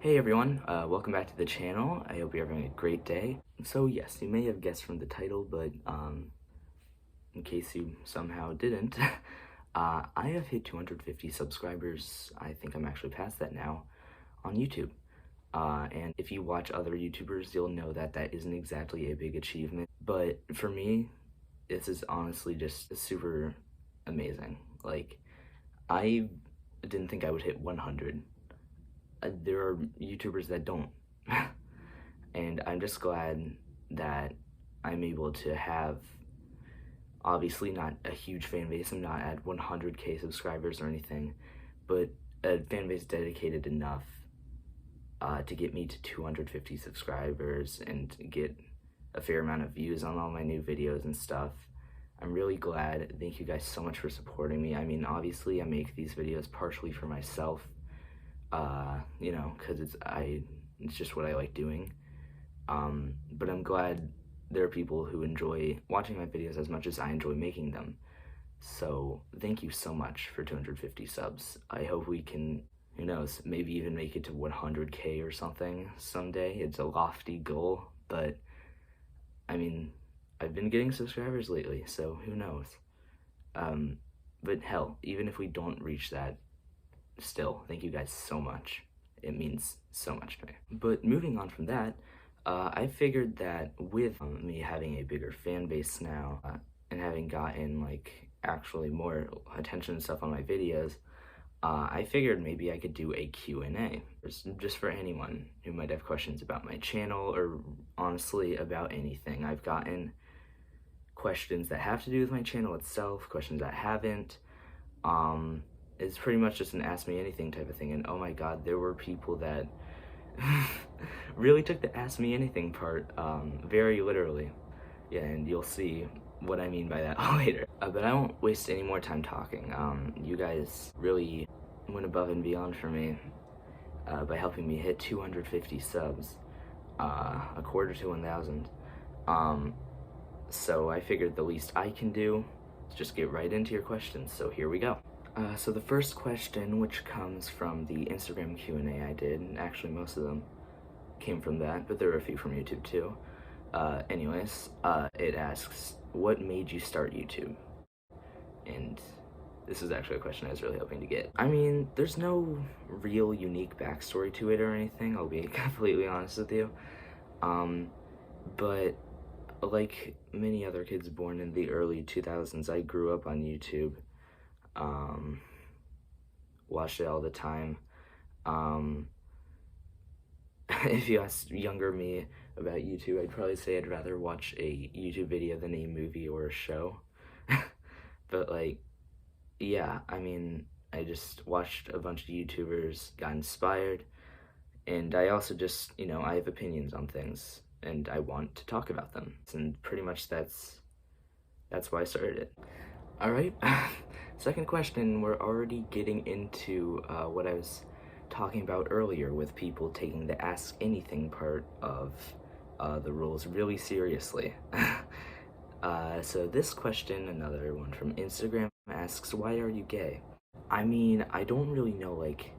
Hey everyone, welcome back to the channel. I hope you're having a great day. So yes, you may have guessed from the title, but in case you somehow didn't, I have hit 250 subscribers. I think I'm actually past that now on YouTube. And if you watch other YouTubers, you'll know that that isn't exactly a big achievement. But for me, this is honestly just super amazing. Like, I didn't think I would hit 100. There are YouTubers that don't. And I'm just glad that I'm able to have, obviously not a huge fan base, I'm not at 100k subscribers or anything, but a fan base dedicated enough to get me to 250 subscribers and get a fair amount of views on all my new videos and stuff. I'm really glad. Thank you guys so much for supporting me. I mean, obviously I make these videos partially for myself, you know, because it's just what I like doing. But I'm glad there are people who enjoy watching my videos as much as I enjoy making them. So thank you so much for 250 subs. I hope we can, who knows, maybe even make it to 100k or something someday. It's a lofty goal, but I mean, I've been getting subscribers lately, so who knows. But hell, even if we don't reach that, still, thank you guys so much. It means so much to me. But moving on from that, I figured that with me having a bigger fan base now, and having gotten like actually more attention and stuff on my videos, I figured maybe I could do a Q&A, just for anyone who might have questions about my channel or honestly about anything. I've gotten questions that have to do with my channel itself, questions that haven't. It's pretty much just an ask me anything type of thing, and oh my god, there were people that really took the ask me anything part very literally. Yeah, and you'll see what I mean by that later. But I won't waste any more time talking. You guys really went above and beyond for me by helping me hit 250 subs, a quarter to 1,000. So I figured the least I can do is just get right into your questions, so here we go. So the first question, which comes from the Instagram Q&A I did, and actually most of them came from that, but there were a few from YouTube too. Anyways, it asks, what made you start YouTube? And this is actually a question I was really hoping to get. I mean, there's no real unique backstory to it or anything, I'll be completely honest with you. But like many other kids born in the early 2000s, I grew up on YouTube. Watched it all the time. If you asked younger me about YouTube, I'd probably say I'd rather watch a YouTube video than a movie or a show. But like, yeah, I mean, I just watched a bunch of YouTubers, got inspired, and I also just, you know, I have opinions on things, and I want to talk about them. And pretty much that's why I started it. Alright, second question, we're already getting into what I was talking about earlier with people taking the ask anything part of the rules really seriously. So this question, another one from Instagram, asks, why are you gay? I mean, I don't really know like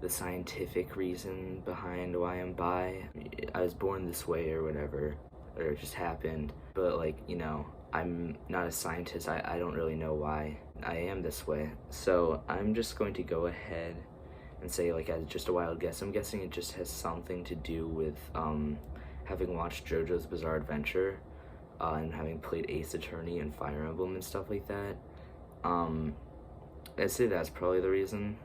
the scientific reason behind why I'm bi. I was born this way or whatever, or it just happened, but like, you know, I'm not a scientist. I don't really know why I am this way. So I'm just going to go ahead and say, like, as just a wild guess, I'm guessing it just has something to do with having watched JoJo's Bizarre Adventure and having played Ace Attorney and Fire Emblem and stuff like that. I'd say that's probably the reason.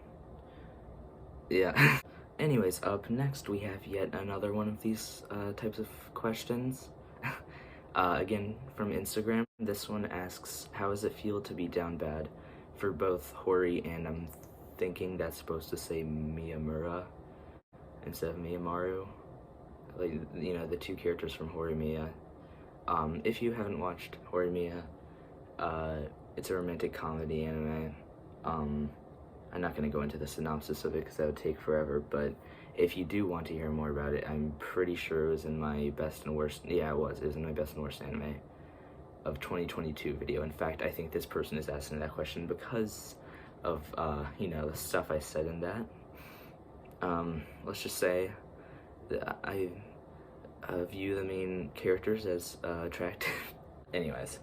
Yeah. Anyways, up next we have yet another one of these types of questions. Again, from Instagram. This one asks, how does it feel to be down bad for both Hori and I'm thinking that's supposed to say Miyamura instead of Miyamaru? Like, you know, the two characters from Horimiya. If you haven't watched Horimiya, it's a romantic comedy anime. I'm not going to go into the synopsis of it because that would take forever, but if you do want to hear more about it, I'm pretty sure it was in my best and worst, yeah, it was in my best and worst anime of 2022 video. In fact, I think this person is asking that question because of, you know, the stuff I said in that. let's just say that I view the main characters as attractive. Anyways,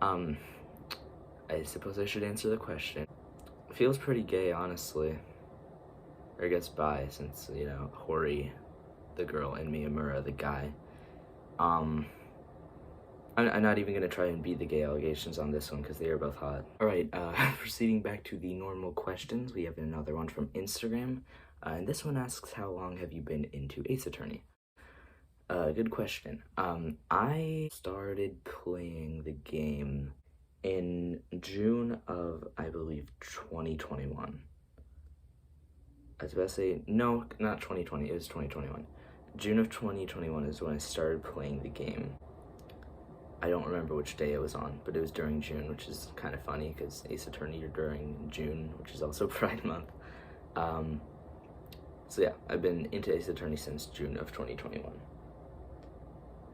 I suppose I should answer the question. Feels pretty gay, honestly. Or I guess bi, since, you know, Hori, the girl, and Miyamura, the guy. I'm not even gonna try and beat the gay allegations on this one because they are both hot. Alright, proceeding back to the normal questions, we have another one from Instagram. And this one asks, how long have you been into Ace Attorney? Good question. I started playing the game in June of, I believe, 2021. I was about to say, no, not 2020, it was 2021. June of 2021 is when I started playing the game. I don't remember which day it was on, but it was during June, which is kind of funny because Ace Attorney are during June, which is also Pride Month. So yeah, I've been into Ace Attorney since June of 2021.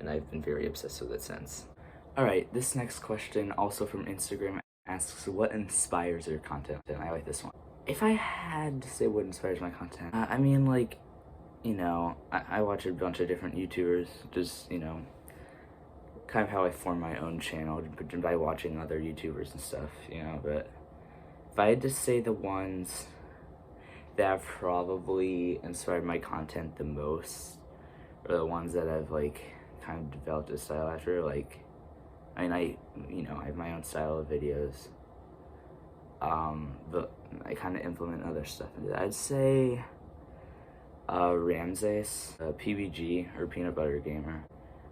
And I've been very obsessed with it since. Alright, this next question, also from Instagram, asks, what inspires your content? And I like this one. If I had to say what inspires my content, I mean, like, you know, I watch a bunch of different YouTubers, just, you know, kind of how I form my own channel by watching other YouTubers and stuff, you know, but if I had to say the ones that have probably inspired my content the most, or the ones that I've, like, kind of developed a style after, like, I mean, I have my own style of videos, but I kind of implement other stuff into that. I'd say, Ramses, PBG, or Peanut Butter Gamer.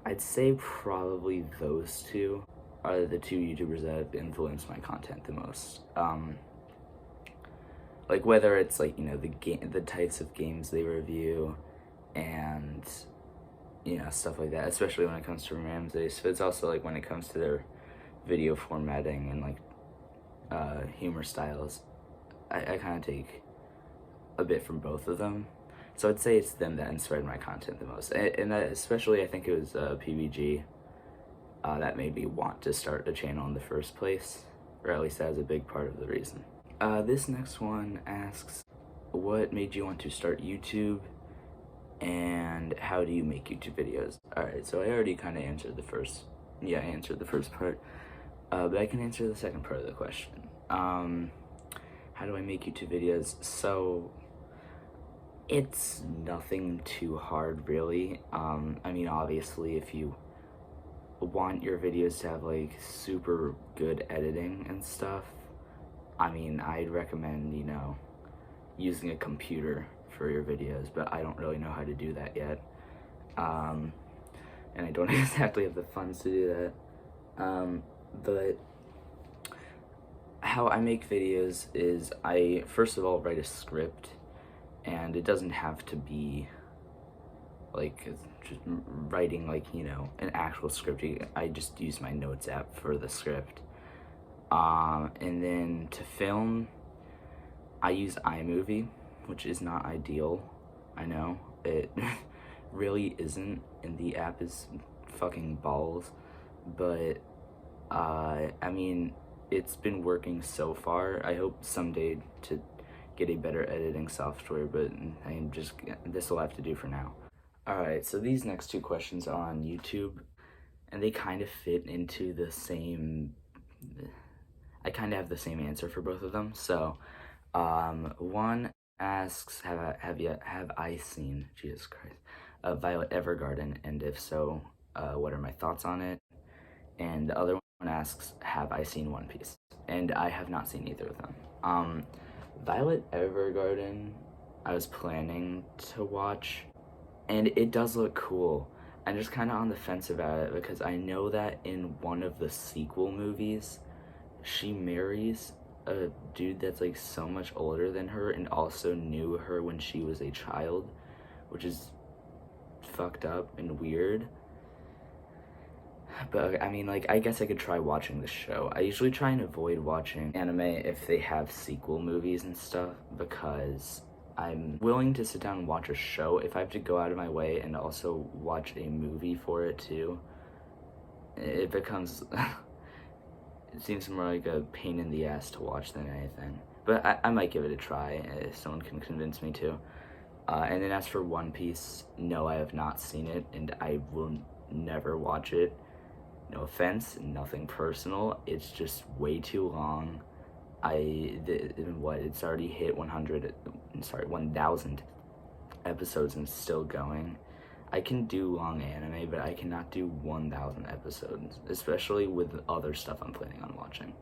I'd say probably those two are the two YouTubers that have influenced my content the most. Like, whether it's, like, you know, the types of games they review, and, you know, stuff like that, especially when it comes to Ramses, but it's also, like, when it comes to their video formatting and, like, humor styles, I kind of take a bit from both of them. So I'd say it's them that inspired my content the most. And especially, I think it was PBG that made me want to start a channel in the first place, or at least that was a big part of the reason. This next one asks, what made you want to start YouTube, and how do you make YouTube videos? Alright, so I already kind of answered the first, I answered the first part, but I can answer the second part of the question. How do I make YouTube videos? So, it's nothing too hard, really. I mean, obviously, if you want your videos to have, like, super good editing and stuff, I mean, I'd recommend, you know, using a computer for your videos, but I don't really know how to do that yet. And I don't exactly have the funds to do that. But how I make videos is I, first of all, write a script, and it doesn't have to be, like, just writing, like, you know, an actual script. I just use my notes app for the script. And then to film, I use iMovie, which is not ideal. I know, it really isn't, and the app is fucking balls, but, I mean, it's been working so far. I hope someday to get a better editing software, but this will have to do for now. Alright, so these next two questions are on YouTube, and they kind of fit into the same, I kind of have the same answer for both of them. So, one asks, have I seen, Jesus Christ, Violet Evergarden, and if so, what are my thoughts on it? And the other one asks, have I seen One Piece? And I have not seen either of them. Violet Evergarden, I was planning to watch, and it does look cool. I'm just kind of on the fence about it because I know that in one of the sequel movies, she marries a dude that's, like, so much older than her and also knew her when she was a child, which is fucked up and weird. But, I mean, like, I guess I could try watching the show. I usually try and avoid watching anime if they have sequel movies and stuff, because I'm willing to sit down and watch a show if I have to go out of my way and also watch a movie for it, too. It becomes... it seems more like a pain in the ass to watch than anything. But I might give it a try if someone can convince me to. And then as for One Piece, no, I have not seen it, and I will never watch it. No offense, nothing personal. It's just way too long. It's already hit 1,000 episodes and still going. I can do long anime, but I cannot do 1,000 episodes, especially with other stuff I'm planning on watching.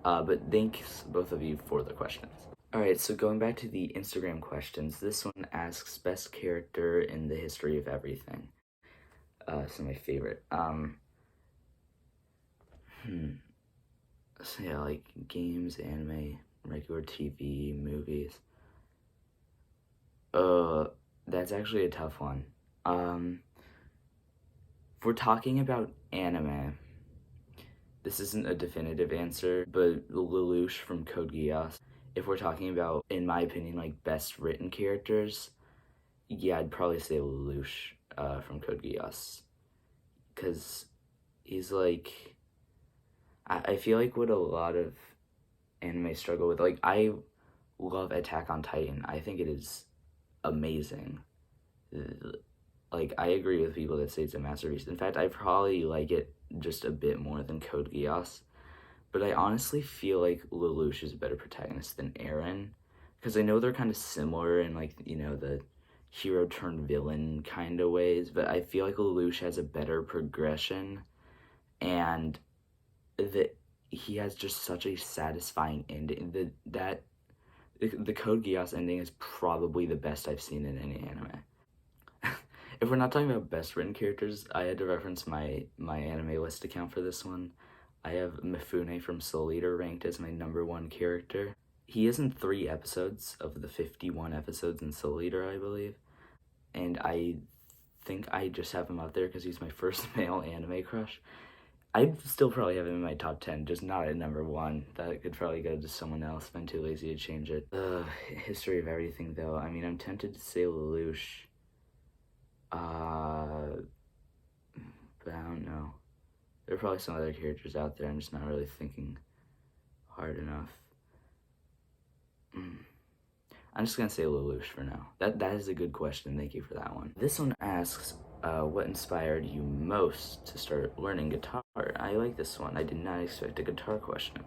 But thanks, both of you, for the questions. Alright, so going back to the Instagram questions, this one asks best character in the history of everything. So my favorite. So yeah, like games, anime, regular TV, movies. That's actually a tough one. If we're talking about anime, this isn't a definitive answer, but Lelouch from Code Geass. If we're talking about, in my opinion, like best written characters, yeah, I'd probably say Lelouch from Code Geass. Because he's like, I feel like what a lot of anime struggle with, like, I love Attack on Titan. I think it is amazing. Like, I agree with people that say it's a masterpiece. In fact, I probably like it just a bit more than Code Geass. But I honestly feel like Lelouch is a better protagonist than Eren. Because I know they're kind of similar in, like, you know, the hero turned villain kind of ways. But I feel like Lelouch has a better progression. And that he has just such a satisfying ending. The Code Geass ending is probably the best I've seen in any anime. If we're not talking about best written characters, I had to reference my anime list account for this one. I have Mifune from Soul Eater ranked as my #1 character. He is in 3 episodes of the 51 episodes in Soul Eater, I believe. And I think I just have him up there because he's my first male anime crush. I'd still probably have him in my top 10, just not at #1. That could probably go to someone else if I'm too lazy to change it. History of everything, though. I mean, I'm tempted to say Lelouch. But I don't know. There are probably some other characters out there. I'm just not really thinking hard enough. I'm just gonna say Lelouch for now. That is a good question. Thank you for that one. This one asks, what inspired you most to start learning guitar? I like this one. I did not expect a guitar question.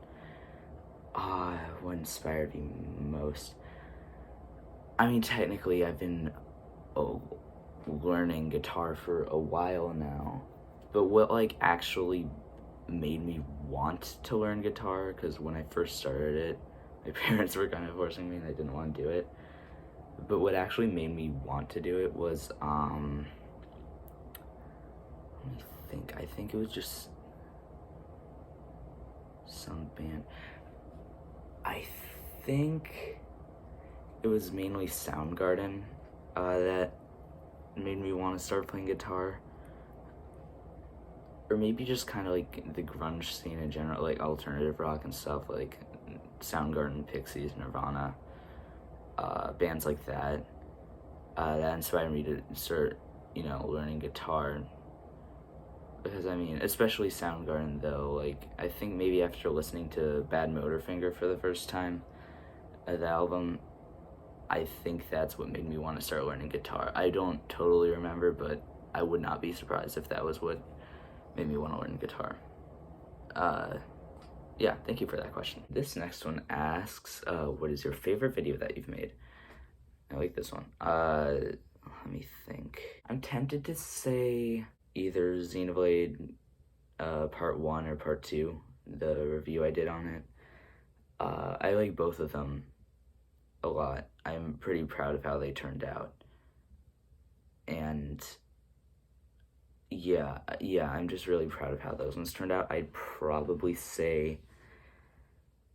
What inspired me most? I mean, technically, I've been learning guitar for a while now. But what, like, actually made me want to learn guitar, because when I first started it, my parents were kind of forcing me and I didn't want to do it. But what actually made me want to do it was, let me think. I think it was just some band. I think it was mainly Soundgarden that made me want to start playing guitar. Or maybe just kind of like the grunge scene in general, like alternative rock and stuff, like Soundgarden, Pixies, Nirvana, bands like that. That inspired me to start, learning guitar. Because, I mean, especially Soundgarden, though, like, I think maybe after listening to Bad Motorfinger for the first time, the album, I think that's what made me want to start learning guitar. I don't totally remember, but I would not be surprised if that was what made me want to learn guitar. Yeah, thank you for that question. This next one asks, what is your favorite video that you've made? I like this one. Let me think. I'm tempted to say either Xenoblade Part 1 or Part 2, the review I did on it. I like both of them a lot. I'm pretty proud of how they turned out. And yeah, I'm just really proud of how those ones turned out. I'd probably say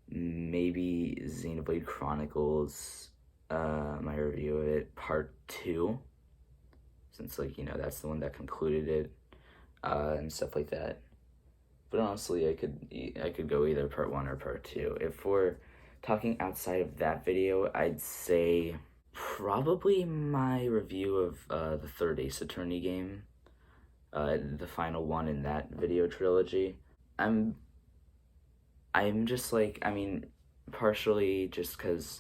maybe Xenoblade Chronicles, my review of it, Part 2, since, like, that's the one that concluded it, and stuff like that. But honestly, I could go either Part 1 or Part 2. If we're talking outside of that video, I'd say probably my review of the third Ace Attorney game, the final one in that video trilogy. I'm just like, I mean, partially just because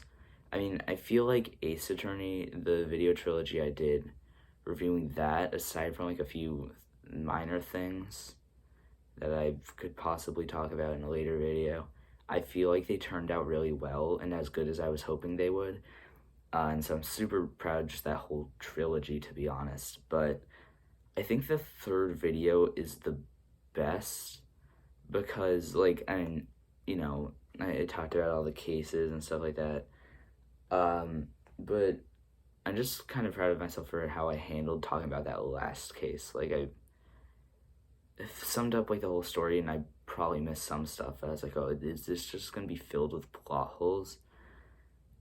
I mean, I feel like Ace Attorney, the video trilogy I did, reviewing that, aside from like a few minor things that I could possibly talk about in a later video, I feel like they turned out really well and as good as I was hoping they would. And so I'm super proud of just that whole trilogy, to be honest. But I think the third video is the best because, like, I mean, you know, I talked about all the cases and stuff like that. But I'm just kind of proud of myself for how I handled talking about that last case. Like, I summed up, like, the whole story, and I probably missed some stuff. I was like, oh, is this just going to be filled with plot holes?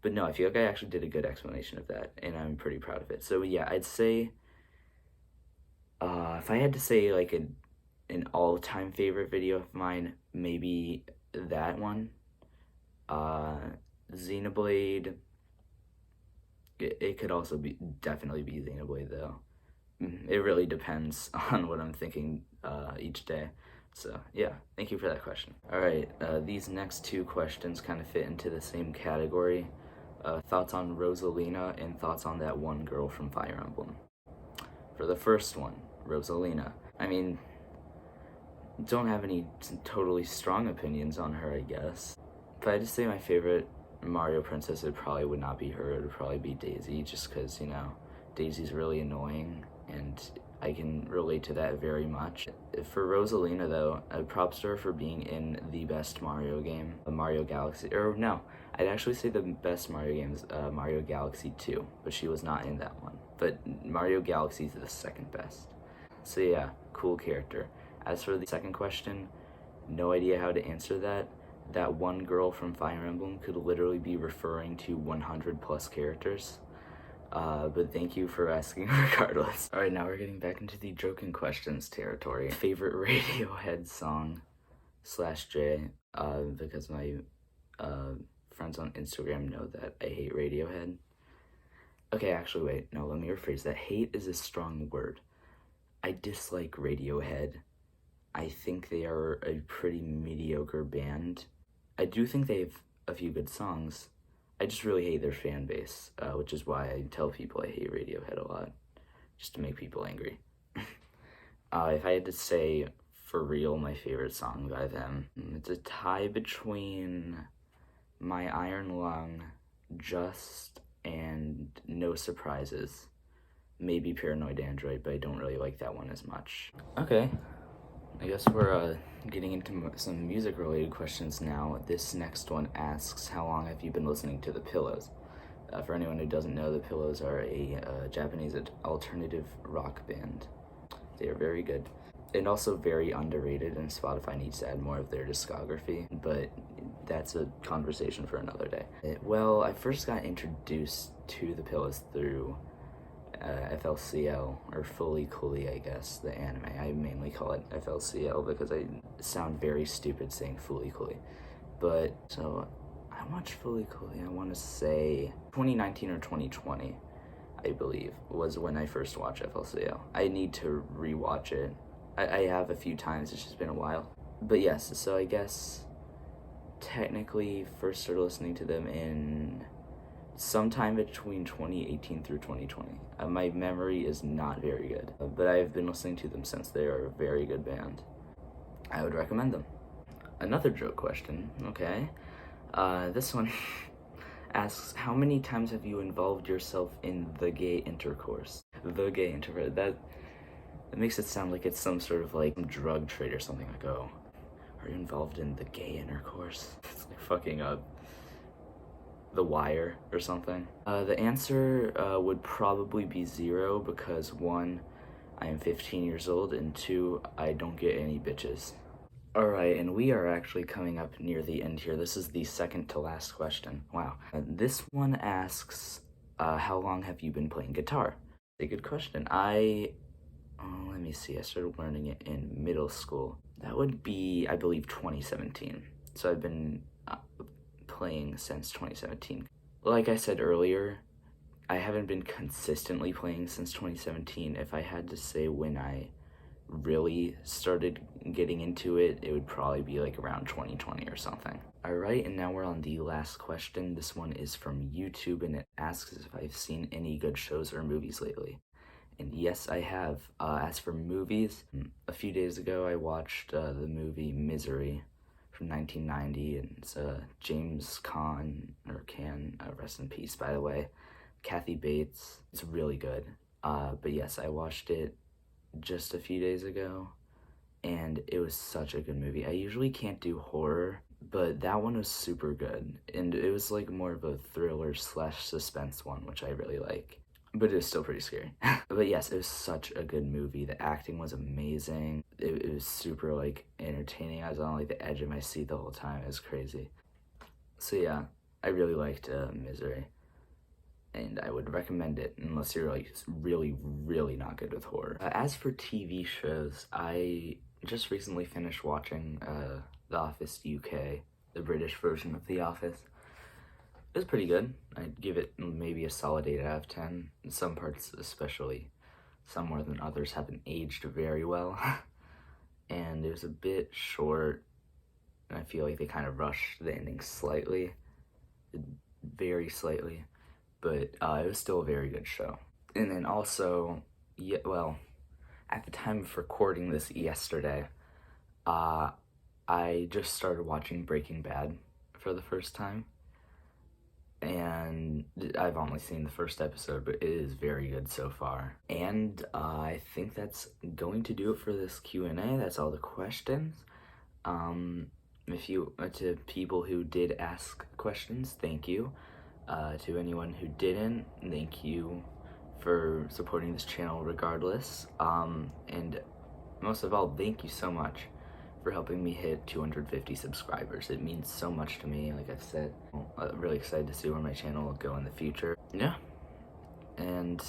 But no, I feel like I actually did a good explanation of that, and I'm pretty proud of it. So, yeah, I'd say, if I had to say, like, an all-time favorite video of mine, maybe that one. Xenoblade, it could also definitely be Xenoblade, though. It really depends on what I'm thinking each day. So, yeah, thank you for that question. Alright, these next two questions kind of fit into the same category. Thoughts on Rosalina and thoughts on that one girl from Fire Emblem. For the first one, Rosalina. I mean, don't have any totally strong opinions on her, I guess. If I had to say my favorite Mario princess, it probably would not be her. It would probably be Daisy, just because, you know, Daisy's really annoying, and I can relate to that very much. For Rosalina, though, props to her for being in the best Mario game, Mario Galaxy, or no, I'd actually say the best Mario game is Mario Galaxy 2, but she was not in that one. But Mario Galaxy is the second best. So yeah, cool character. As for the second question, no idea how to answer that. That one girl from Fire Emblem could literally be referring to 100 plus characters. But thank you for asking regardless. Alright, now we're getting back into the joking questions territory. Favorite Radiohead song /J, because my friends on Instagram know that I hate Radiohead. Okay, actually wait, no, let me rephrase that. Hate is a strong word. I dislike Radiohead. I think they are a pretty mediocre band. I do think they have a few good songs. I just really hate their fan base, which is why I tell people I hate Radiohead a lot, just to make people angry. If I had to say, for real, my favorite song by them, it's a tie between My Iron Lung, Just, and No Surprises. Maybe Paranoid Android, but I don't really like that one as much. Okay, I guess we're getting into some music-related questions now. This next one asks, how long have you been listening to The Pillows? For anyone who doesn't know, The Pillows are a Japanese alternative rock band. They are very good. And also very underrated, and Spotify needs to add more of their discography, but that's a conversation for another day. Well, I first got introduced to The Pillows through FLCL, or Fully Cooley, I guess, the anime. I mainly call it FLCL because I sound very stupid saying Fully Cooley. But, so, I watched Fully Cooley, I want to say 2019 or 2020, I believe, was when I first watched FLCL. I need to rewatch it. I have a few times, it's just been a while. But yes, so I guess technically first started listening to them in sometime between 2018 through 2020. My memory is not very good, but I have been listening to them since. They are a very good band. I would recommend them. Another joke question, okay? This one asks, how many times have you involved yourself in the gay intercourse? The gay intercourse, that makes it sound like it's some sort of like drug trade or something. Like, oh, are you involved in the gay intercourse? It's like fucking The Wire or something. The answer would probably be 0 because 1, I am 15 years old, and 2, I don't get any bitches. Alright, and we are actually coming up near the end here. This is the second to last question. Wow. This one asks, how long have you been playing guitar? A good question. Let me see, I started learning it in middle school. That would be, I believe, 2017. So I've been playing since 2017. Like I said earlier, I haven't been consistently playing since 2017. If I had to say when I really started getting into it, it would probably be like around 2020 or something. Alright, and now we're on the last question. This one is from YouTube, and it asks if I've seen any good shows or movies lately. And yes, I have. As for movies, a few days ago I watched the movie Misery from 1990, and it's James Caan, or Can, rest in peace, by the way, Kathy Bates. It's really good. But yes, I watched it just a few days ago, and it was such a good movie. I usually can't do horror, but that one was super good, and it was like more of a thriller slash suspense one, which I really like. But it was still pretty scary. But yes, it was such a good movie. The acting was amazing. It was super like entertaining. I was on like the edge of my seat the whole time. It was crazy. So yeah, I really liked Misery, and I would recommend it unless you're like really, really not good with horror. As for TV shows, I just recently finished watching The Office UK, the British version of The Office. It was pretty good. I'd give it maybe a solid 8 out of 10. Some parts, especially some more than others, haven't aged very well. And it was a bit short, and I feel like they kind of rushed the ending slightly, very slightly, but it was still a very good show. And then also, yeah, well, at the time of recording this yesterday, I just started watching Breaking Bad for the first time. And I've only seen the first episode, but it is very good so far. And I think that's going to do it for this Q&A. That's all the questions. If you to people who did ask questions, thank you. To anyone who didn't, thank you for supporting this channel regardless. And most of all, thank you so much for helping me hit 250 subscribers. It means so much to me, like I've said. I'm really excited to see where my channel will go in the future. Yeah, and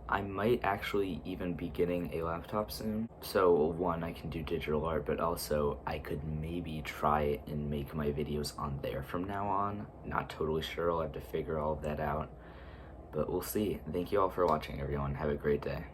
I might actually even be getting a laptop soon. So one, I can do digital art, but also I could maybe try and make my videos on there from now on. Not totally sure, I'll have to figure all of that out, but we'll see. Thank you all for watching, everyone. Have a great day.